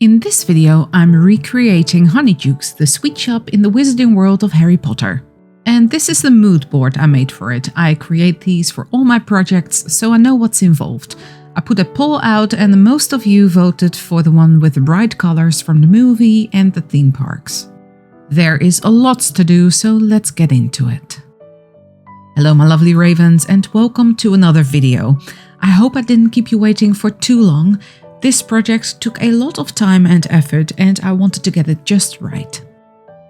In this video, I'm recreating Honeydukes, the sweet shop in the wizarding world of Harry Potter. And this is the mood board I made for it. I create these for all my projects, so I know what's involved. I put a poll out and most of you voted for the one with the bright colors from the movie and the theme parks. There is a lot to do, so let's get into it. Hello my lovely ravens and welcome to another video. I hope I didn't keep you waiting for too long. This project took a lot of time and effort and I wanted to get it just right.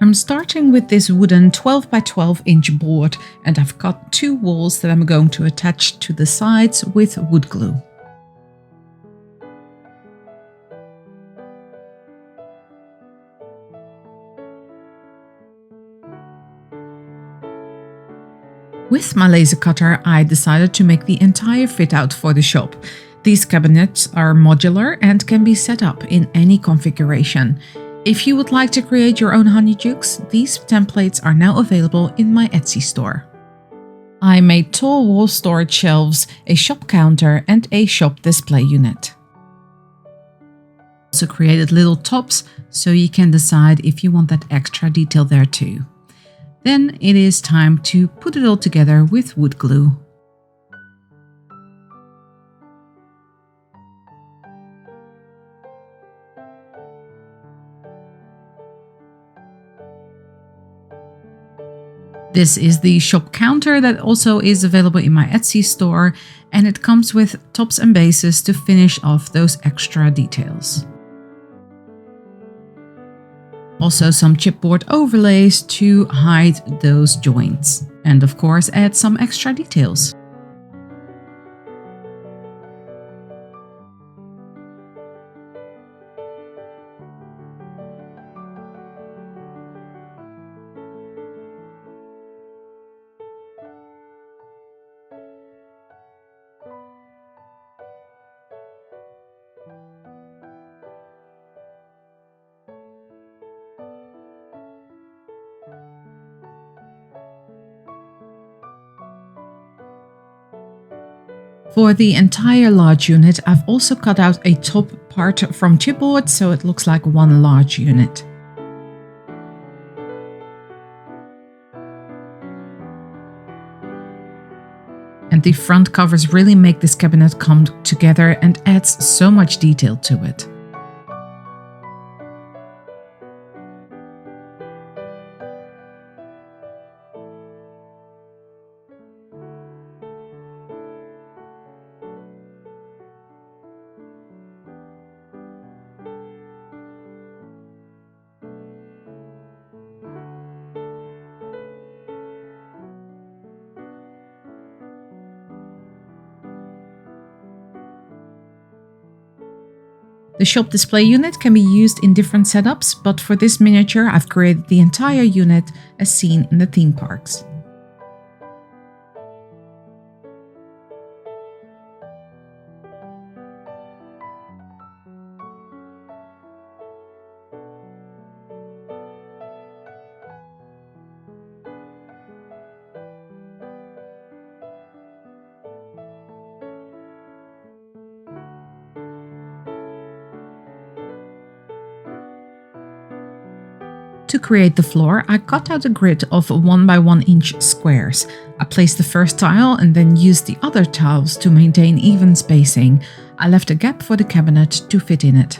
I'm starting with this wooden 12 by 12 inch board and I've cut two walls that I'm going to attach to the sides with wood glue. With my laser cutter, I decided to make the entire fit out for the shop. These cabinets are modular and can be set up in any configuration. If you would like to create your own Honeydukes, these templates are now available in my Etsy store. I made tall wall storage shelves, a shop counter and a shop display unit. Also created little tops so you can decide if you want that extra detail there too. Then it is time to put it all together with wood glue. This is the shop counter that also is available in my Etsy store, and it comes with tops and bases to finish off those extra details. Also some chipboard overlays to hide those joints, and of course add some extra details. For the entire large unit, I've also cut out a top part from chipboard so it looks like one large unit. And the front covers really make this cabinet come together and adds so much detail to it. The shop display unit can be used in different setups, but for this miniature I've created the entire unit as seen in the theme parks. To create the floor, I cut out a grid of 1 by 1 inch squares. I placed the first tile and then used the other tiles to maintain even spacing. I left a gap for the cabinet to fit in it.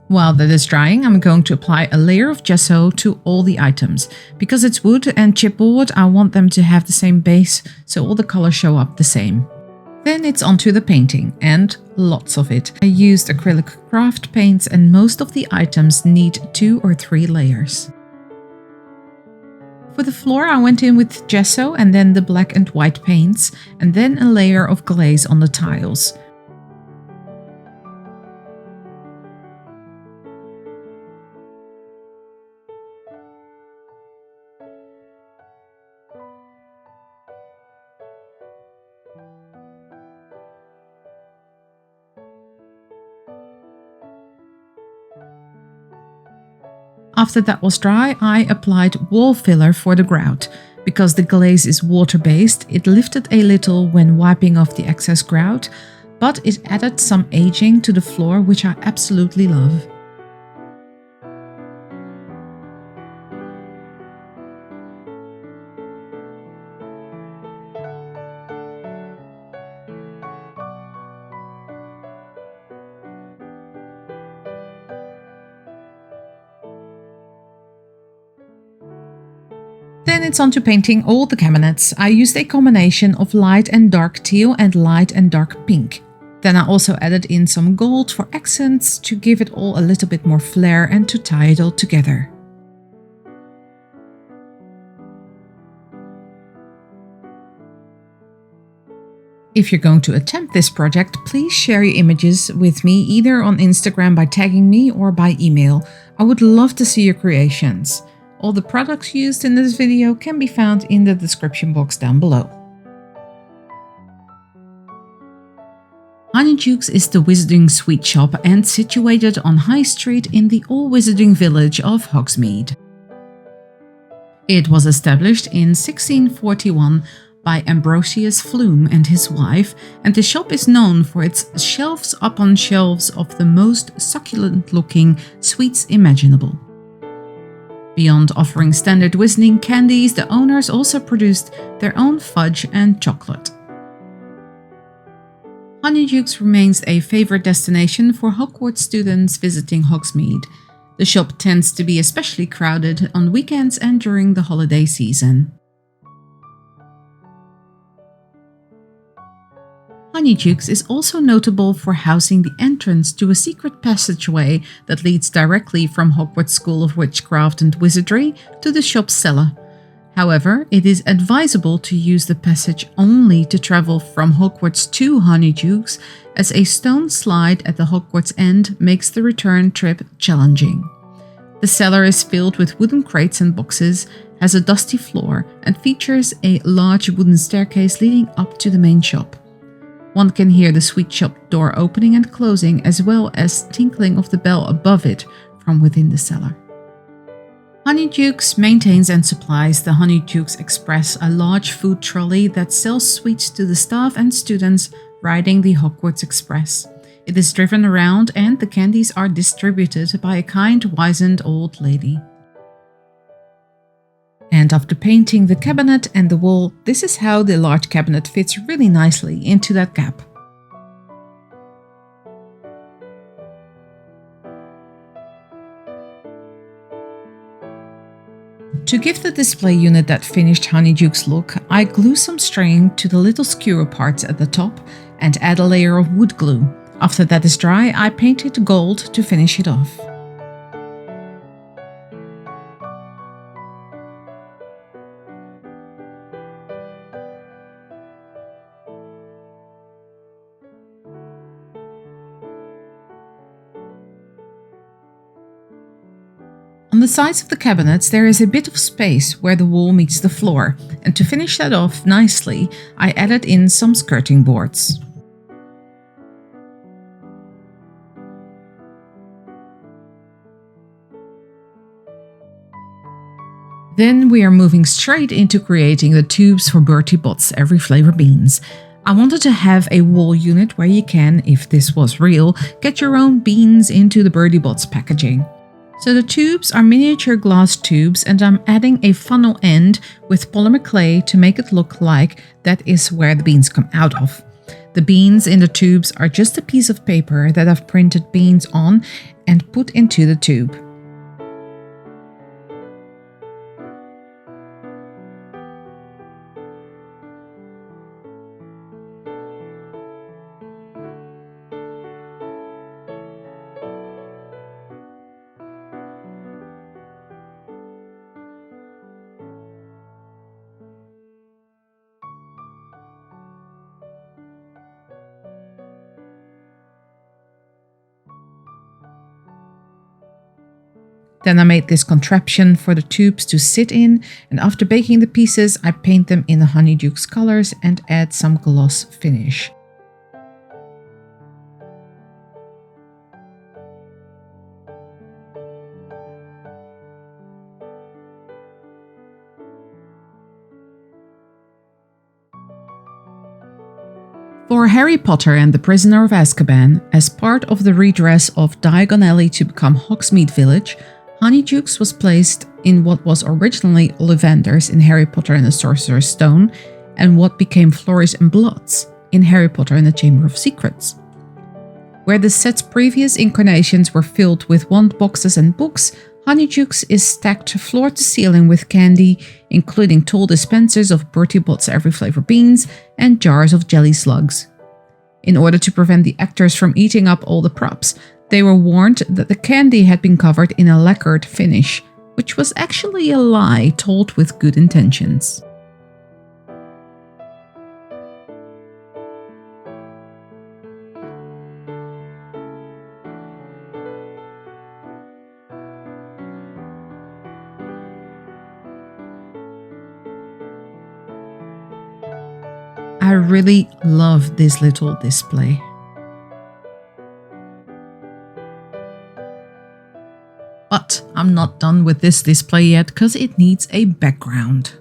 While that is drying, I'm going to apply a layer of gesso to all the items. Because it's wood and chipboard, I want them to have the same base, so all the colors show up the same. Then it's onto the painting, and lots of it. I used acrylic craft paints and most of the items need 2 or 3 layers. For the floor, I went in with gesso and then the black and white paints, and then a layer of glaze on the tiles. After that was dry, I applied wall filler for the grout. Because the glaze is water-based, it lifted a little when wiping off the excess grout, but it added some aging to the floor, which I absolutely love. Then it's on to painting all the cabinets. I used a combination of light and dark teal and light and dark pink. Then I also added in some gold for accents to give it all a little bit more flair and to tie it all together. If you're going to attempt this project, please share your images with me either on Instagram by tagging me or by email. I would love to see your creations. All the products used in this video can be found in the description box down below. Honeydukes is the wizarding sweet shop and situated on High Street in the old wizarding village of Hogsmeade. It was established in 1641 by Ambrosius Flume and his wife, and the shop is known for its shelves upon shelves of the most succulent-looking sweets imaginable. Beyond offering standard wizarding candies, the owners also produced their own fudge and chocolate. Honeydukes remains a favorite destination for Hogwarts students visiting Hogsmeade. The shop tends to be especially crowded on weekends and during the holiday season. Honeydukes is also notable for housing the entrance to a secret passageway that leads directly from Hogwarts School of Witchcraft and Wizardry to the shop's cellar. However, it is advisable to use the passage only to travel from Hogwarts to Honeydukes, as a stone slide at the Hogwarts end makes the return trip challenging. The cellar is filled with wooden crates and boxes, has a dusty floor, and features a large wooden staircase leading up to the main shop. One can hear the sweet shop door opening and closing, as well as tinkling of the bell above it from within the cellar. Honeydukes maintains and supplies the Honeydukes Express, a large food trolley that sells sweets to the staff and students riding the Hogwarts Express. It is driven around and the candies are distributed by a kind, wizened old lady. And after painting the cabinet and the wall, this is how the large cabinet fits really nicely into that gap. To give the display unit that finished Honeydukes look, I glue some string to the little skewer parts at the top and add a layer of wood glue. After that is dry, I paint it gold to finish it off. On the sides of the cabinets there is a bit of space where the wall meets the floor, and to finish that off nicely, I added in some skirting boards. Then we are moving straight into creating the tubes for Bertie Bott's Every Flavor beans. I wanted to have a wall unit where you can, if this was real, get your own beans into the Bertie Bott's packaging. So the tubes are miniature glass tubes, and I'm adding a funnel end with polymer clay to make it look like that is where the beans come out of. The beans in the tubes are just a piece of paper that I've printed beans on and put into the tube. Then I made this contraption for the tubes to sit in, and after baking the pieces, I paint them in the Honeydukes colors and add some gloss finish. For Harry Potter and the Prisoner of Azkaban, as part of the redress of Diagon Alley to become Hogsmeade Village, Honeydukes was placed in what was originally Ollivanders in Harry Potter and the Sorcerer's Stone, and what became Florys and Bloods in Harry Potter and the Chamber of Secrets. Where the set's previous incarnations were filled with wand boxes and books, Honeydukes is stacked floor to ceiling with candy, including tall dispensers of Bertie Bott's every flavor beans and jars of jelly slugs. In order to prevent the actors from eating up all the props, they were warned that the candy had been covered in a lacquered finish, which was actually a lie told with good intentions. I really love this little display. But I'm not done with this display yet because it needs a background.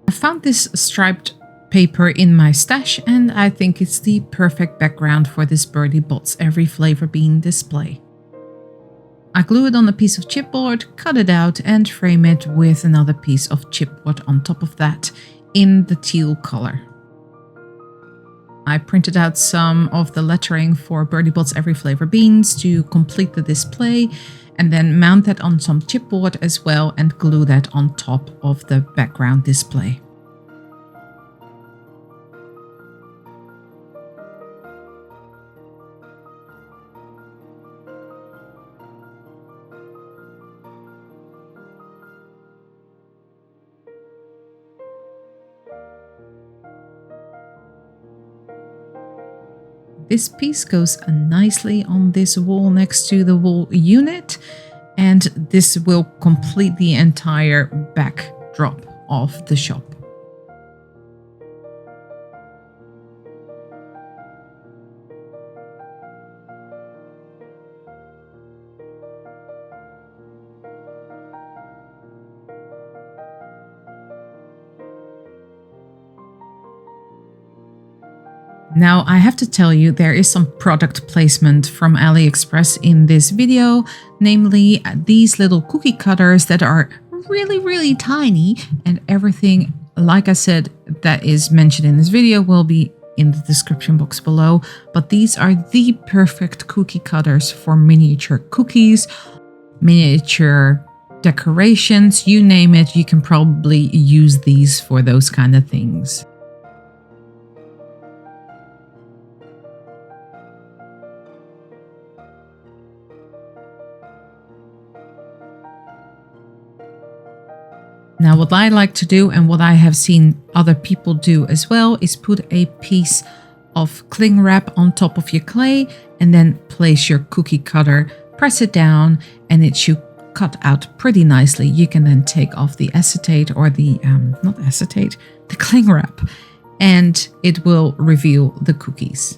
I found this striped paper in my stash and I think it's the perfect background for this Bertie Bott's every flavor bean display. I glue it on a piece of chipboard, cut it out and frame it with another piece of chipboard on top of that in the teal color. I printed out some of the lettering for Bertie Bott's every flavor beans to complete the display, and then mount that on some chipboard as well and glue that on top of the background display. This piece goes nicely on this wall next to the wall unit, and this will complete the entire backdrop of the shop. Now, I have to tell you, there is some product placement from AliExpress in this video, namely these little cookie cutters that are really tiny, and everything, like I said, that is mentioned in this video will be in the description box below. But these are the perfect cookie cutters for miniature cookies, miniature decorations, you name it, you can probably use these for those kind of things. Now, what I like to do and what I have seen other people do as well is put a piece of cling wrap on top of your clay and then place your cookie cutter, press it down, and it should cut out pretty nicely. You can then take off the acetate or the, not acetate, the cling wrap, and it will reveal the cookies.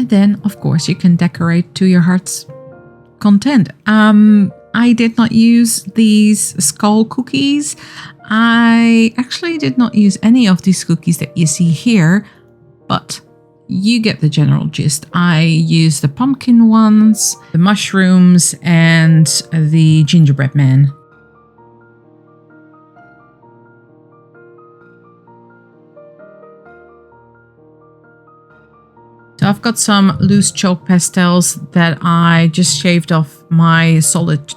And then, of course, you can decorate to your heart's content. I did not use these skull cookies. I actually did not use any of these cookies that you see here, but you get the general gist. I used the pumpkin ones, the mushrooms, and the gingerbread man. So I've got some loose chalk pastels that I just shaved off my solid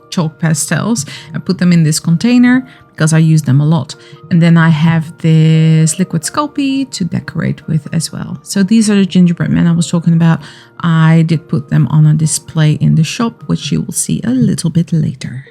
chalk pastels. I put them in this container because I use them a lot. And then I have this liquid Sculpey to decorate with as well. So these are the gingerbread men I was talking about. I did put them on a display in the shop, which you will see a little bit later.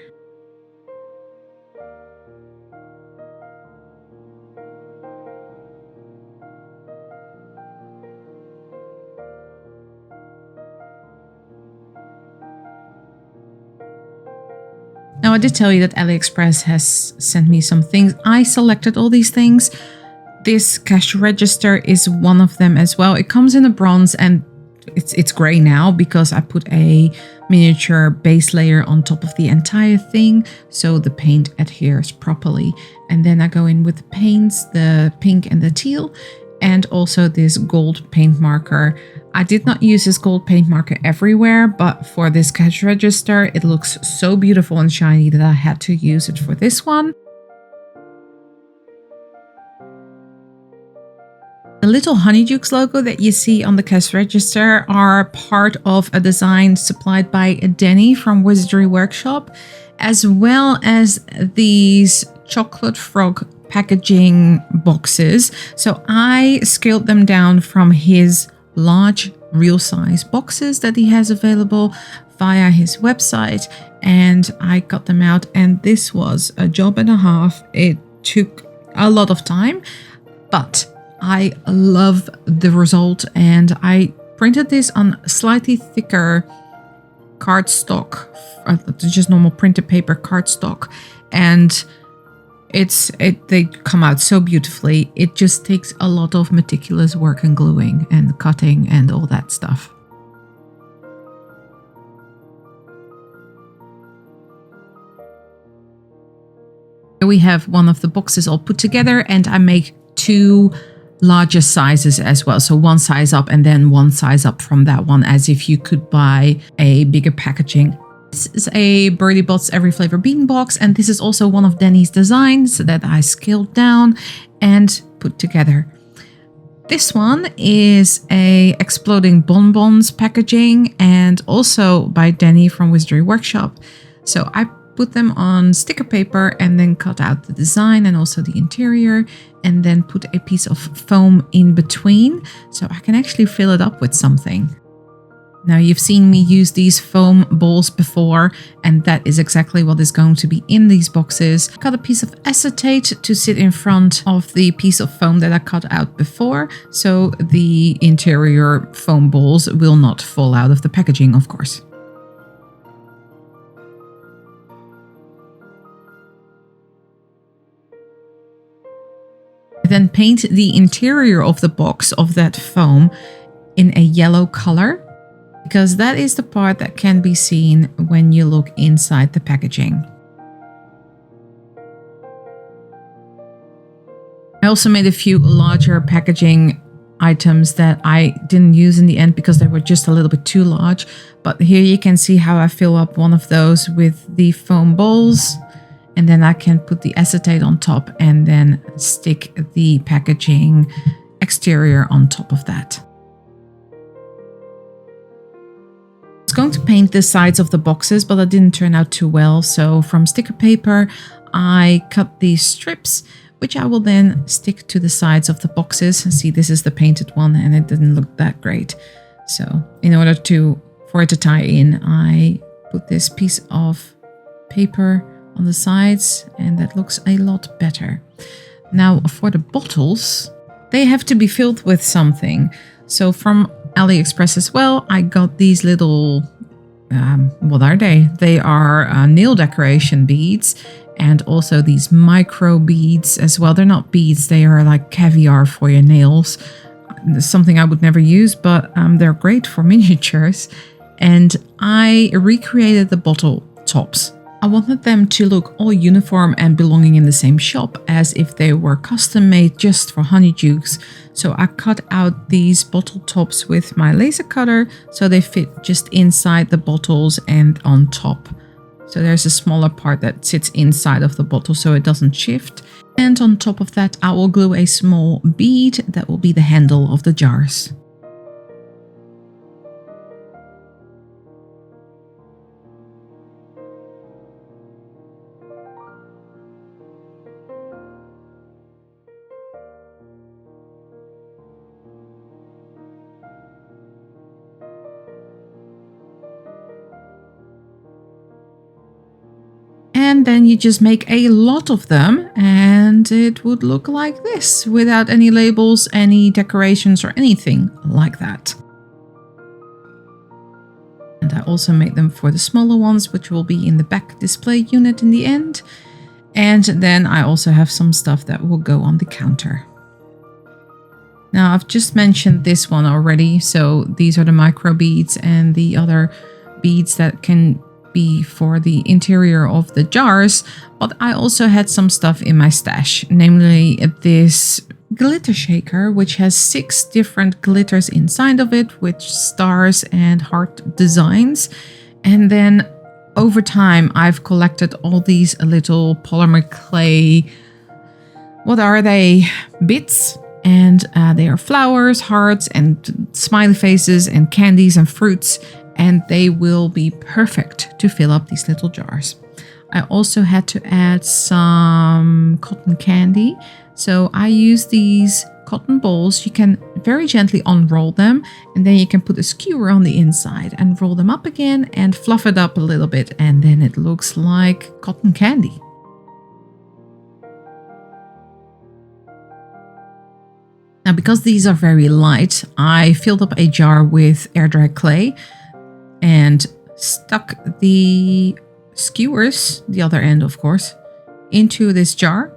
Now, I did tell you that AliExpress has sent me some things. I selected all these things. This cash register is one of them as well. It comes in a bronze and it's gray now because I put a miniature base layer on top of the entire thing, so the paint adheres properly. And then I go in with the paints, the pink and the teal, and also this gold paint marker. I did not use this gold paint marker everywhere, but for this cash register, it looks so beautiful and shiny that I had to use it for this one. The little Honeydukes logo that you see on the cash register are part of a design supplied by Danny from Wizardry Workshop, as well as these chocolate frog packaging boxes. So I scaled them down from his large real size boxes that he has available via his website, and I got them out, and this was a job and a half. It took a lot of time, but I love the result, and I printed this on slightly thicker cardstock, just normal printed paper cardstock, and they come out so beautifully. It just takes a lot of meticulous work and gluing and cutting and all that stuff. Here we have one of the boxes all put together, and I make two larger sizes as well. So one size up and then one size up from that one, as if you could buy a bigger packaging. This is a Bertie Bott's Every Flavor Bean box, and this is also one of Danny's designs that I scaled down and put together. This one is a exploding bonbons packaging, and also by Danny from Wizardry Workshop. So I put them on sticker paper and then cut out the design and also the interior, and then put a piece of foam in between so I can actually fill it up with something. Now, you've seen me use these foam balls before, and that is exactly what is going to be in these boxes. Cut a piece of acetate to sit in front of the piece of foam that I cut out before, so the interior foam balls will not fall out of the packaging, of course. Then paint the interior of the box of that foam in a yellow color, because that is the part that can be seen when you look inside the packaging. I also made a few larger packaging items that I didn't use in the end because they were just a little bit too large. But here you can see how I fill up one of those with the foam balls. And then I can put the acetate on top and then stick the packaging exterior on top of that. I was going to paint the sides of the boxes, but it didn't turn out too well. So from sticker paper, I cut these strips, which I will then stick to the sides of the boxes. See, this is the painted one, and it didn't look that great. So in order for it to tie in, I put this piece of paper on the sides, and that looks a lot better. Now for the bottles, they have to be filled with something. So from AliExpress as well, I got these little, what are they? They are nail decoration beads, and also these micro beads as well. They're not beads, they are like caviar for your nails. Something I would never use, but they're great for miniatures. And I recreated the bottle tops. I wanted them to look all uniform and belonging in the same shop, as if they were custom made just for Honeydukes. So I cut out these bottle tops with my laser cutter so they fit just inside the bottles and on top. So there's a smaller part that sits inside of the bottle so it doesn't shift. And on top of that, I will glue a small bead that will be the handle of the jars. And then you just make a lot of them, and it would look like this without any labels, any decorations or anything like that. And I also made them for the smaller ones, which will be in the back display unit in the end. And then I also have some stuff that will go on the counter. Now, I've just mentioned this one already. So these are the micro beads and the other beads that can be for the interior of the jars. But I also had some stuff in my stash, namely this glitter shaker, which has 6 different glitters inside of it with stars and heart designs. And then over time, I've collected all these little polymer clay, what are they, bits? And they are flowers, hearts, and smiley faces, and candies and fruits. And they will be perfect to fill up these little jars. I also had to add some cotton candy. So I use these cotton balls. You can very gently unroll them, and then you can put a skewer on the inside and roll them up again and fluff it up a little bit. And then it looks like cotton candy. Now, because these are very light, I filled up a jar with air dry clay and stuck the skewers, the other end of course, into this jar.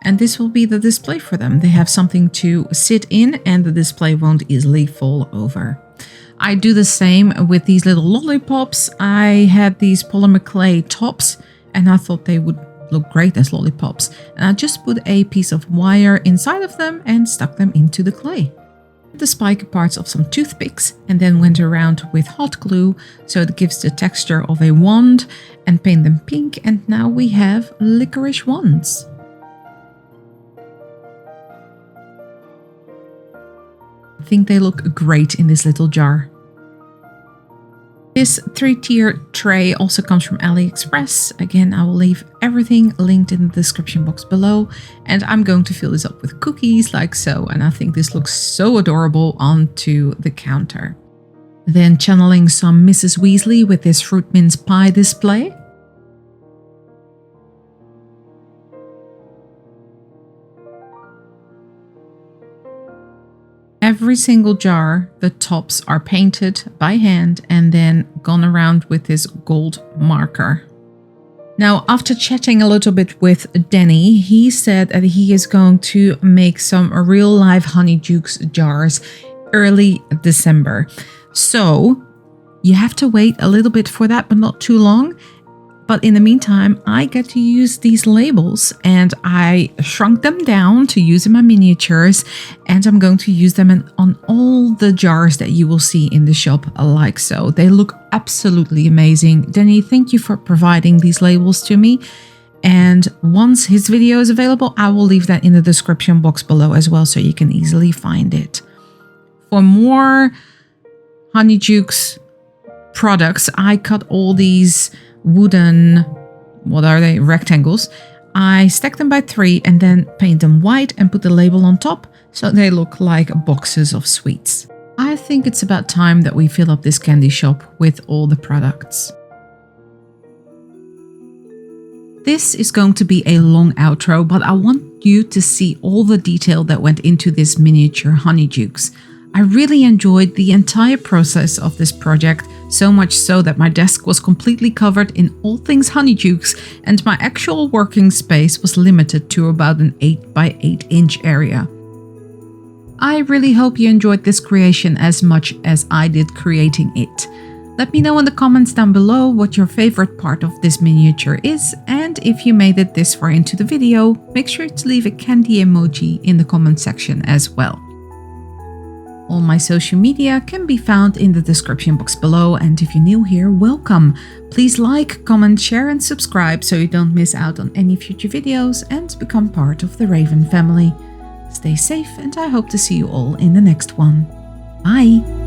And this will be the display for them. They have something to sit in and the display won't easily fall over. I do the same with these little lollipops. I had these polymer clay tops and I thought they would look great as lollipops. And I just put a piece of wire inside of them and stuck them into the clay. The spiky parts of some toothpicks and then went around with hot glue so it gives the texture of a wand, and paint them pink, and now we have Liquorice Wands. I think they look great in this little jar. This 3-tier tray also comes from AliExpress. Again, I will leave everything linked in the description box below. And I'm going to fill this up with cookies like so. And I think this looks so adorable onto the counter. Then channeling some Mrs. Weasley with this fruit mince pie display. Every single jar, the tops are painted by hand and then gone around with this gold marker. Now, after chatting a little bit with Danny, he said that he is going to make some real life Honeydukes jars early December. So you have to wait a little bit for that, but not too long. But in the meantime, I get to use these labels and I shrunk them down to use in my miniatures, and I'm going to use them on all the jars that you will see in the shop like so. They look absolutely amazing. Danny, thank you for providing these labels to me. And once his video is available, I will leave that in the description box below as well so you can easily find it. For more Honeydukes products, I cut all these wooden, what are they, rectangles. I stack them by 3 and then paint them white and put the label on top so they look like boxes of sweets. I think it's about time that we fill up this candy shop with all the products. This is going to be a long outro, but I want you to see all the detail that went into this miniature Honeydukes. I really enjoyed the entire process of this project, so much so that my desk was completely covered in all things Honeydukes and my actual working space was limited to about an 8 by 8 inch area. I really hope you enjoyed this creation as much as I did creating it. Let me know in the comments down below what your favorite part of this miniature is, and if you made it this far into the video, make sure to leave a candy emoji in the comment section as well. All my social media can be found in the description box below, and if you're new here, welcome. Please like, comment, share and subscribe so you don't miss out on any future videos and become part of the Raven family. Stay safe and I hope to see you all in the next one. Bye!